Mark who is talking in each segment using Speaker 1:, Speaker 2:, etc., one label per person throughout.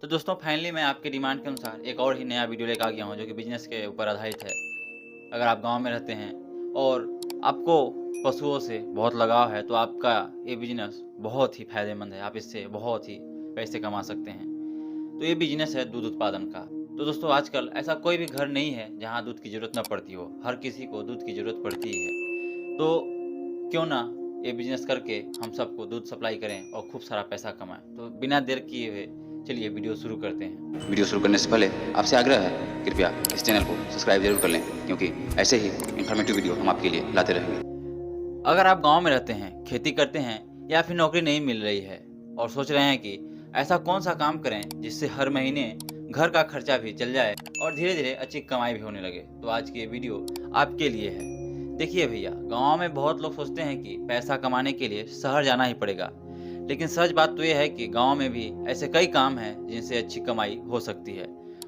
Speaker 1: तो दोस्तों फाइनली मैं आपके डिमांड के अनुसार एक और ही नया वीडियो लेकर आ गया हूँ जो कि बिजनेस के ऊपर आधारित है। अगर आप गांव में रहते हैं और आपको पशुओं से बहुत लगाव है तो आपका ये बिजनेस बहुत ही फायदेमंद है। आप इससे बहुत ही पैसे कमा सकते हैं। तो ये बिजनेस है दूध उत्पादन का। तो दोस्तों आजकल ऐसा कोई भी घर नहीं है जहाँ दूध की ज़रूरत ना पड़ती हो। हर किसी को दूध की ज़रूरत पड़ती ही है। तो क्यों ना ये बिजनेस करके हम सबको दूध सप्लाई करें और खूब सारा पैसा कमाएं। तो बिना देर किए हुए चलिए वीडियो शुरू करते हैं।
Speaker 2: वीडियो शुरू करने से पहले आपसे आग्रह है, कृपया इस चैनल को सब्सक्राइब जरूर कर लें, क्योंकि ऐसे ही इन्फॉर्मेटिव वीडियो हम आपके लिए लाते रहेंगे।
Speaker 1: अगर आप गांव में रहते हैं, खेती करते हैं या फिर नौकरी नहीं मिल रही है और सोच रहे हैं कि ऐसा कौन सा काम करें जिससे हर महीने घर का खर्चा भी चल जाए और धीरे धीरे अच्छी कमाई भी होने लगे, तो आज की ये वीडियो आपके लिए है। देखिए भैया, गांव में बहुत लोग सोचते हैं कि पैसा कमाने के लिए शहर जाना ही पड़ेगा, लेकिन सच बात तो ये है कि गांव में भी ऐसे कई काम हैं जिनसे अच्छी कमाई हो सकती है।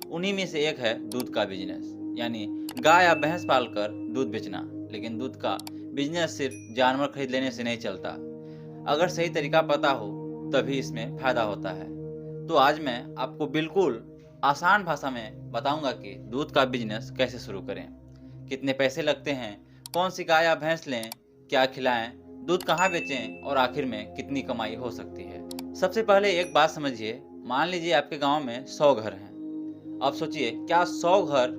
Speaker 1: उन्हीं में से एक है दूध का बिजनेस, यानी गाय या भैंस पालकर दूध बेचना। लेकिन दूध का बिजनेस सिर्फ जानवर खरीद लेने से नहीं चलता। अगर सही तरीका पता हो तभी इसमें फायदा होता है। तो आज मैं आपको बिल्कुल आसान भाषा में बताऊंगा कि दूध का बिजनेस कैसे शुरू करें, कितने पैसे लगते हैं, कौन सी गाय या भैंस लें, क्या खिलाएं, दूध कहाँ बेचें और आखिर में कितनी कमाई हो सकती है। सबसे पहले एक बात समझिए, मान लीजिए आपके गांव में 100 घर हैं। अब सोचिए, क्या 100 घर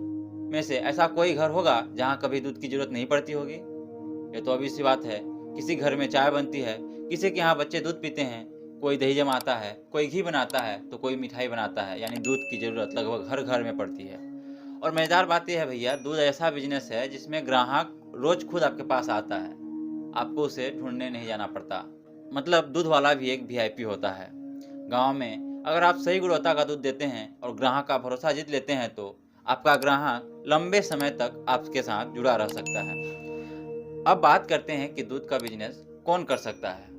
Speaker 1: में से ऐसा कोई घर होगा जहां कभी दूध की जरूरत नहीं पड़ती होगी? ये तो obvious सी बात है। किसी घर में चाय बनती है, किसी के यहाँ बच्चे दूध पीते हैं, कोई दही जमाता है, कोई घी बनाता है तो कोई मिठाई बनाता है, यानी दूध की जरूरत लगभग हर घर में पड़ती है। और मजेदार बात यह है भैया, दूध ऐसा बिजनेस है जिसमें ग्राहक रोज खुद आपके पास आता है, आपको उसे ढूंढने नहीं जाना पड़ता। मतलब दूध वाला भी एक वीआईपी होता है। गांव में अगर आप सही गुणवत्ता का दूध देते हैं और ग्राहक का भरोसा जीत लेते हैं तो आपका ग्राहक लंबे समय तक आपके साथ जुड़ा रह सकता है। अब बात करते हैं कि दूध का बिजनेस कौन कर सकता है।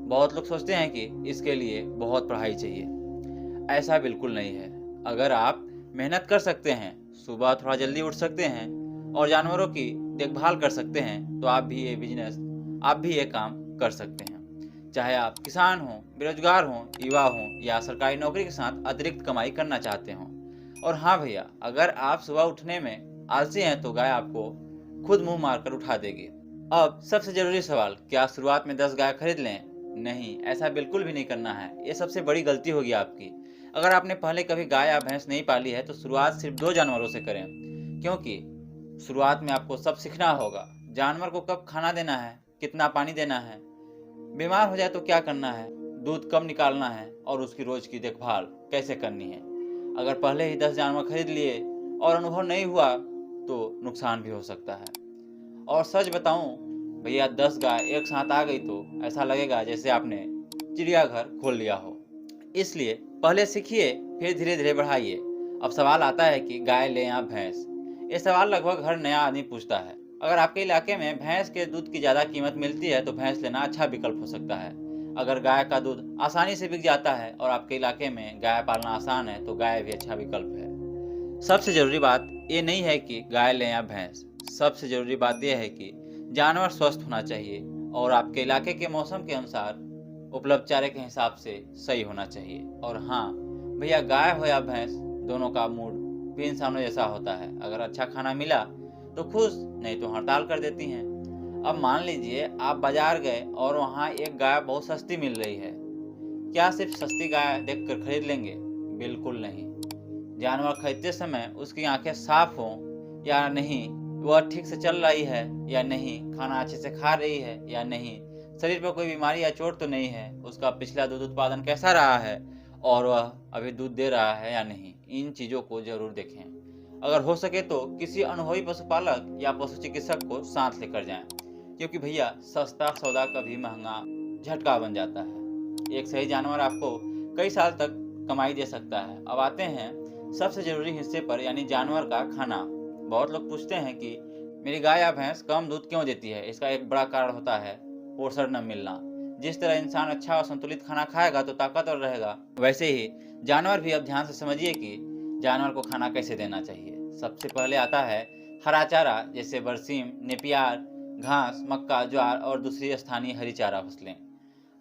Speaker 1: बहुत लोग सोचते हैं कि इसके लिए बहुत पढ़ाई चाहिए। ऐसा बिल्कुल नहीं है। अगर आप मेहनत कर सकते हैं, सुबह थोड़ा जल्दी उठ सकते हैं और जानवरों की देखभाल कर सकते हैं तो आप भी ये काम कर सकते हैं। चाहे आप किसान हों, बेरोजगार हों, युवा हों या सरकारी नौकरी के साथ अतिरिक्त कमाई करना चाहते हों। और हाँ भैया, अगर आप सुबह उठने में आलसी हैं तो गाय आपको खुद मुंह मारकर उठा देगी। अब सबसे जरूरी सवाल, क्या शुरुआत में 10 गाय खरीद लें? नहीं, ऐसा बिल्कुल भी नहीं करना है। ये सबसे बड़ी गलती होगी आपकी। अगर आपने पहले कभी गाय या भैंस नहीं पाली है तो शुरुआत सिर्फ 2 जानवरों से करें, क्योंकि शुरुआत में आपको सब सीखना होगा। जानवर को कब खाना देना है, कितना पानी देना है, बीमार हो जाए तो क्या करना है, दूध कब निकालना है और उसकी रोज की देखभाल कैसे करनी है। अगर पहले ही 10 जानवर खरीद लिए और अनुभव नहीं हुआ तो नुकसान भी हो सकता है। और सच बताऊं भैया, 10 गाय एक साथ आ गई तो ऐसा लगेगा जैसे आपने चिड़ियाघर खोल लिया हो। इसलिए पहले सीखिए, फिर धीरे धीरे बढ़ाइए। अब सवाल आता है कि गाय लें या भैंस। ये सवाल लगभग हर नया आदमी पूछता है। अगर आपके इलाके में भैंस के दूध की ज्यादा कीमत मिलती है तो भैंस लेना अच्छा विकल्प हो सकता है। अगर गाय का दूध आसानी से बिक जाता है और आपके इलाके में गाय पालना आसान है तो गाय भी अच्छा विकल्प है। सबसे जरूरी बात ये नहीं है कि गाय लें या भैंस। सबसे जरूरी बात यह है कि जानवर स्वस्थ होना चाहिए और आपके इलाके के मौसम के अनुसार उपलब्ध चारे के हिसाब से सही होना चाहिए। और हाँ भैया, गाय हो या भैंस, दोनों का मूड भी इंसानों जैसा होता है। अगर अच्छा खाना मिला तो खुश, नहीं तो हड़ताल कर देती हैं। अब मान लीजिए आप बाजार गए और वहाँ एक गाय बहुत सस्ती मिल रही है, क्या सिर्फ सस्ती गाय देखकर खरीद लेंगे? बिल्कुल नहीं। जानवर खरीदते समय उसकी आंखें साफ हों या नहीं, वह ठीक से चल रही है या नहीं, खाना अच्छे से खा रही है या नहीं, शरीर पर कोई बीमारी या चोट तो नहीं है, उसका पिछला दूध उत्पादन कैसा रहा है और वह अभी दूध दे रहा है या नहीं, इन चीजों को जरूर देखें। अगर हो सके तो किसी अनुभवी पशुपालक या पशु चिकित्सक को साथ लेकर जाएं, क्योंकि भैया सस्ता सौदा कभी महंगा झटका बन जाता है। एक सही जानवर आपको कई साल तक कमाई दे सकता है। अब आते हैं सबसे जरूरी हिस्से पर, यानी जानवर का खाना। बहुत लोग पूछते हैं कि मेरी गाय या भैंस कम दूध क्यों देती है? इसका एक बड़ा कारण होता है पोषण न मिलना। जिस तरह इंसान अच्छा और संतुलित खाना खाएगा तो ताकतवर रहेगा, वैसे ही जानवर भी। अब ध्यान से समझिए कि जानवर को खाना कैसे देना चाहिए। सबसे पहले आता है हरा चारा, जैसे बरसीम, नेपियार, घास, मक्का, ज्वार और दूसरी स्थानीय हरी चारा फसलें।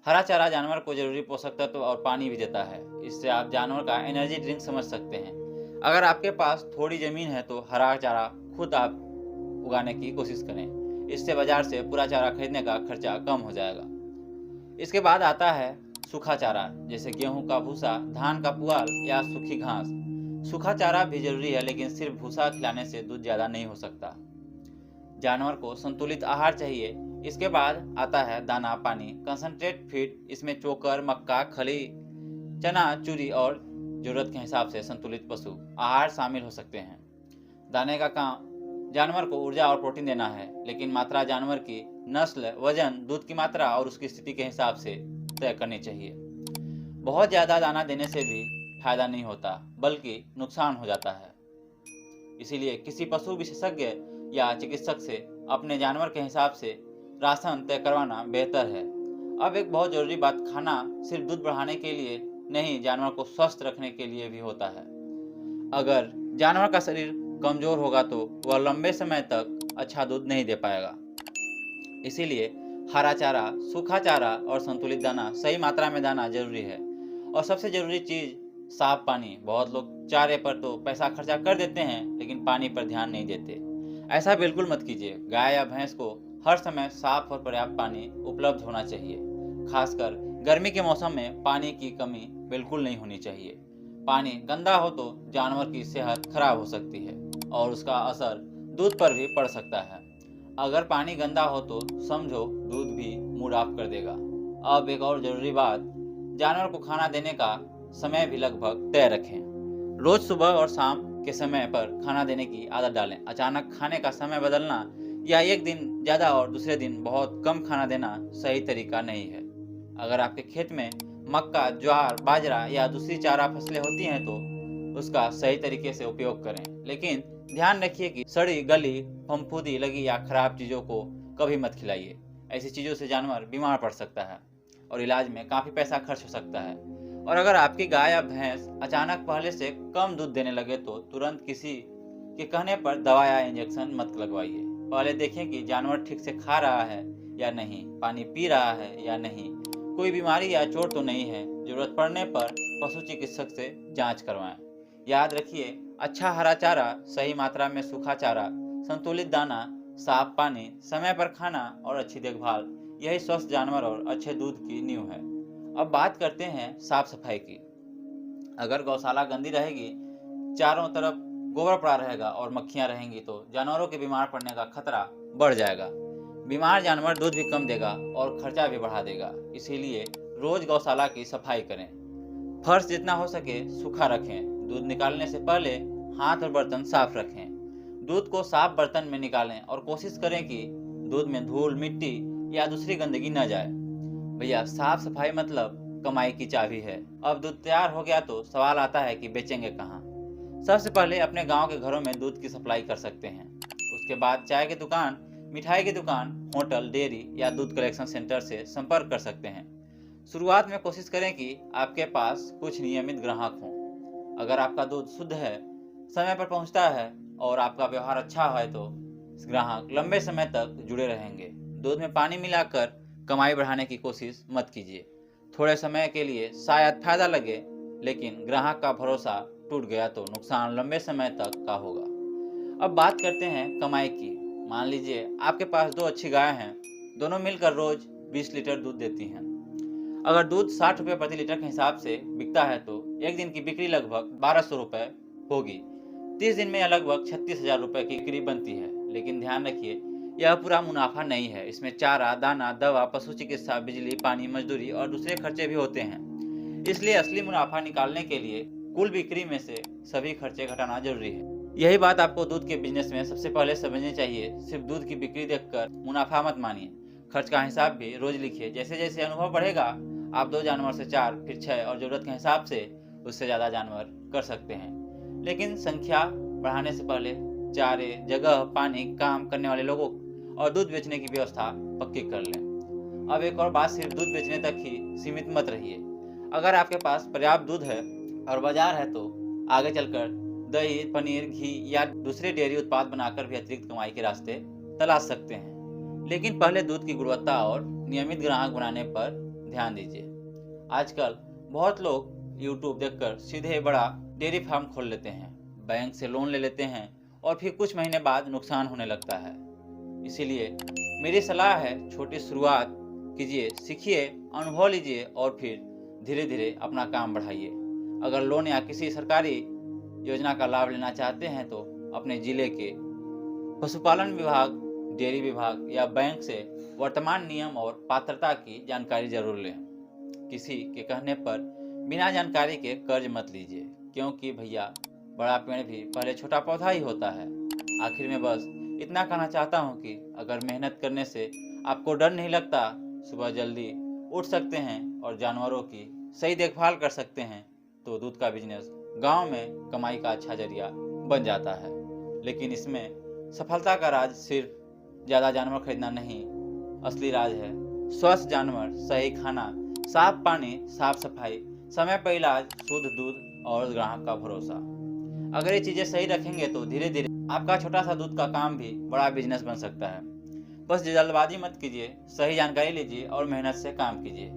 Speaker 1: हरा चारा जानवर को जरूरी पोषक तत्व और पानी भी देता है। इससे आप जानवर का एनर्जी ड्रिंक समझ सकते हैं। अगर आपके पास थोड़ी जमीन है तो हरा चारा खुद आप उगाने की कोशिश करें। इससे बाजार से पूरा चारा खरीदने का खर्चा कम हो जाएगा। इसके बाद आता है सूखा चारा, जैसे गेहूं का भूसा, धान का पुआल या सूखी घास। सूखा चारा भी जरूरी है, लेकिन सिर्फ भूसा खिलाने से दूध ज्यादा नहीं हो सकता। जानवर को संतुलित आहार चाहिए। इसके बाद आता है दाना पानी, कंसंट्रेट फीड। इसमें चोकर, मक्का, खली, चना, चूरी और जरूरत के हिसाब से संतुलित पशु आहार शामिल हो सकते हैं। दाने का काम जानवर को ऊर्जा और प्रोटीन देना है, लेकिन मात्रा जानवर की नस्ल, वजन, दूध की मात्रा और उसकी स्थिति के हिसाब से तय करनी चाहिए। बहुत ज्यादा दाना देने से भी फायदा नहीं होता, बल्कि नुकसान हो जाता है। इसीलिए किसी पशु विशेषज्ञ या चिकित्सक से अपने जानवर के हिसाब से राशन तय करवाना बेहतर है। अब एक बहुत जरूरी बात, खाना सिर्फ दूध बढ़ाने के लिए नहीं, जानवर को स्वस्थ रखने के लिए भी होता है। अगर जानवर का शरीर कमजोर होगा तो वह लंबे समय तक अच्छा दूध नहीं दे पाएगा। इसीलिए हरा चारा, सूखा चारा और संतुलित दाना, सही मात्रा में दाना जरूरी है। और सबसे जरूरी चीज साफ पानी। बहुत लोग चारे पर तो पैसा खर्चा कर देते हैं, लेकिन पानी पर ध्यान नहीं देते। ऐसा बिल्कुल मत कीजिए। गाय या भैंस को हर समय साफ और पर्याप्त पानी उपलब्ध होना चाहिए। खासकर गर्मी के मौसम में पानी की कमी बिल्कुल नहीं होनी चाहिए। पानी गंदा हो तो जानवर की सेहत खराब हो सकती है और उसका असर दूध पर भी पड़ सकता है। अगर पानी गंदा हो तो समझो दूध भी मूड ऑफ कर देगा। अब एक और जरूरी बात, जानवर को खाना देने का समय भी लगभग तय रखें। रोज सुबह और शाम के समय पर खाना देने की आदत डालें। अचानक खाने का समय बदलना या एक दिन ज्यादा और दूसरे दिन बहुत कम खाना देना सही तरीका नहीं है। अगर आपके खेत में मक्का, ज्वार, बाजरा या दूसरी चारा फसलें होती हैं तो उसका सही तरीके से उपयोग करें, लेकिन ध्यान रखिए कि सड़ी गली, फफूंदी लगी या खराब चीजों को कभी मत खिलाइए। ऐसी चीजों से जानवर बीमार पड़ सकता है और इलाज में काफी पैसा खर्च हो सकता है। और अगर आपकी गाय या भैंस अचानक पहले से कम दूध देने लगे तो तुरंत किसी के कहने पर दवा या इंजेक्शन मत लगवाइए। पहले देखें कि जानवर ठीक से खा रहा है या नहीं, पानी पी रहा है या नहीं, कोई बीमारी या चोट तो नहीं है। जरूरत पड़ने पर पशु चिकित्सक से जांच करवाएं। याद रखिए, अच्छा हरा चारा, सही मात्रा में सूखा चारा, संतुलित दाना, साफ पानी, समय पर खाना और अच्छी देखभाल, यही स्वस्थ जानवर और अच्छे दूध की नींव है। अब बात करते हैं साफ सफाई की। अगर गौशाला गंदी रहेगी, चारों तरफ गोबर पड़ा रहेगा और मक्खियां रहेंगी तो जानवरों के बीमार पड़ने का खतरा बढ़ जाएगा। बीमार जानवर दूध भी कम देगा और खर्चा भी बढ़ा देगा। इसीलिए रोज गौशाला की सफाई करें। फर्श जितना हो सके सूखा रखें। दूध निकालने से पहले हाथ और बर्तन साफ रखें। दूध को साफ बर्तन में निकालें और कोशिश करें कि दूध में धूल, मिट्टी या दूसरी गंदगी न जाए। भैया, साफ सफाई मतलब कमाई की चाबी है। अब दूध तैयार हो गया तो सवाल आता है कि बेचेंगे कहाँ। सबसे पहले अपने गांव के घरों में दूध की सप्लाई कर सकते हैं। उसके बाद चाय की दुकान, मिठाई की दुकान, होटल, डेयरी या दूध कलेक्शन सेंटर से संपर्क कर सकते हैं। शुरुआत में कोशिश करें कि आपके पास कुछ नियमित ग्राहक हों। अगर आपका दूध शुद्ध है, समय पर पहुंचता है और आपका व्यवहार अच्छा है तो ग्राहक लंबे समय तक जुड़े रहेंगे। दूध में पानी मिलाकर कमाई बढ़ाने की कोशिश मत कीजिए। थोड़े समय के लिए शायद फायदा लगे, लेकिन ग्राहक का भरोसा टूट गया तो नुकसान लंबे समय तक का होगा। अब बात करते हैं कमाई की। मान लीजिए आपके पास 2 अच्छी गाय हैं, दोनों मिलकर रोज 20 लीटर दूध देती हैं। अगर दूध 60 रुपये प्रति लीटर के हिसाब से बिकता है तो एक दिन की बिक्री लगभग 1200 रुपये होगी। 30 दिन में यह लगभग 36,000 रुपये की बिक्री बनती है। लेकिन ध्यान रखिए, यह पूरा मुनाफा नहीं है। इसमें चारा, दाना, दवा, पशु चिकित्सा, बिजली, पानी, मजदूरी और दूसरे खर्चे भी होते हैं। इसलिए असली मुनाफा निकालने के लिए कुल बिक्री में से सभी खर्चे घटाना जरूरी है। यही बात आपको दूध के बिजनेस में सबसे पहले समझनी चाहिए। सिर्फ दूध की बिक्री देखकर मुनाफा मत मानिए। खर्च का हिसाब भी रोज लिखिए। जैसे जैसे अनुभव बढ़ेगा आप 2 जानवर से 4, फिर 6 और जरूरत के हिसाब से उससे ज्यादा जानवर कर सकते हैं। लेकिन संख्या बढ़ाने से पहले चारे, जगह, पानी, काम करने वाले लोगों और दूध बेचने की व्यवस्था पक्की कर लें। अब एक और बात, सिर्फ दूध बेचने तक ही सीमित मत रहिए। अगर आपके पास पर्याप्त दूध है और बाजार है तो आगे चलकर दही, पनीर, घी या दूसरे डेयरी उत्पाद बनाकर भी अतिरिक्त कमाई के रास्ते तलाश सकते हैं। लेकिन पहले दूध की गुणवत्ता और नियमित ग्राहक बनाने पर ध्यान दीजिए। आजकल बहुत लोग YouTube देखकर सीधे बड़ा डेयरी फार्म खोल लेते हैं, बैंक से लोन ले लेते हैं और फिर कुछ महीने बाद नुकसान होने लगता है। इसीलिए मेरी सलाह है, छोटी शुरुआत कीजिए, सीखिए, अनुभव लीजिए और फिर धीरे धीरे अपना काम बढ़ाइए। अगर लोन या किसी सरकारी योजना का लाभ लेना चाहते हैं तो अपने जिले के पशुपालन विभाग, डेयरी विभाग या बैंक से वर्तमान नियम और पात्रता की जानकारी जरूर लें। किसी के कहने पर बिना जानकारी के कर्ज मत लीजिए, क्योंकि भैया बड़ा पेड़ भी पहले छोटा पौधा ही होता है। आखिर में बस इतना कहना चाहता हूँ कि अगर मेहनत करने से आपको डर नहीं लगता, सुबह जल्दी उठ सकते हैं और जानवरों की सही देखभाल कर सकते हैं, तो दूध का बिजनेस गांव में कमाई का अच्छा जरिया बन जाता है। लेकिन इसमें सफलता का राज सिर्फ ज़्यादा जानवर खरीदना नहीं, असली राज है स्वस्थ जानवर, सही खाना, साफ पानी, साफ सफाई, समय पर इलाज, शुद्ध दूध और ग्राहक का भरोसा। अगर ये चीज़ें सही रखेंगे तो धीरे धीरे आपका छोटा सा दूध का काम भी बड़ा बिजनेस बन सकता है। बस जल्दबाजी मत कीजिए, सही जानकारी लीजिए और मेहनत से काम कीजिए।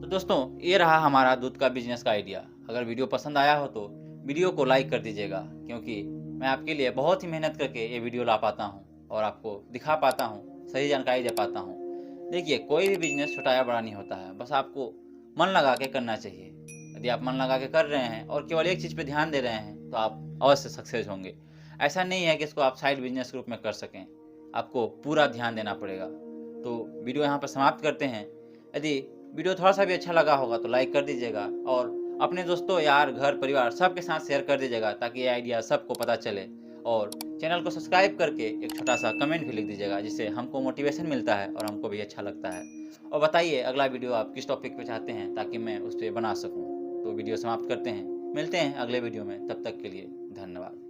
Speaker 1: तो दोस्तों, ये रहा हमारा दूध का बिजनेस का आइडिया। अगर वीडियो पसंद आया हो तो वीडियो को लाइक कर दीजिएगा, क्योंकि मैं आपके लिए बहुत ही मेहनत करके ये वीडियो ला पाता हूँ और आपको दिखा पाता हूँ, सही जानकारी दे पाता हूँ। देखिए, कोई भी बिजनेस छोटा या बड़ा नहीं होता है, बस आपको मन लगा के करना चाहिए। यदि आप मन लगा के कर रहे हैं और केवल एक चीज़ पे ध्यान दे रहे हैं तो आप अवश्य सक्सेस होंगे। ऐसा नहीं है कि इसको आप साइड बिजनेस के रूप में कर सकें, आपको पूरा ध्यान देना पड़ेगा। तो वीडियो यहाँ पर समाप्त करते हैं। यदि वीडियो थोड़ा सा भी अच्छा लगा होगा तो लाइक कर दीजिएगा और अपने दोस्तों, यार, घर परिवार सबके साथ शेयर कर दीजिएगा, ताकि ये आइडिया सबको पता चले। और चैनल को सब्सक्राइब करके एक छोटा सा कमेंट भी लिख दीजिएगा, जिससे हमको मोटिवेशन मिलता है और हमको भी अच्छा लगता है। और बताइए अगला वीडियो आप किस टॉपिक पे चाहते हैं, ताकि मैं उस पर बना सकूं। तो वीडियो समाप्त करते हैं, मिलते हैं अगले वीडियो में, तब तक के लिए धन्यवाद।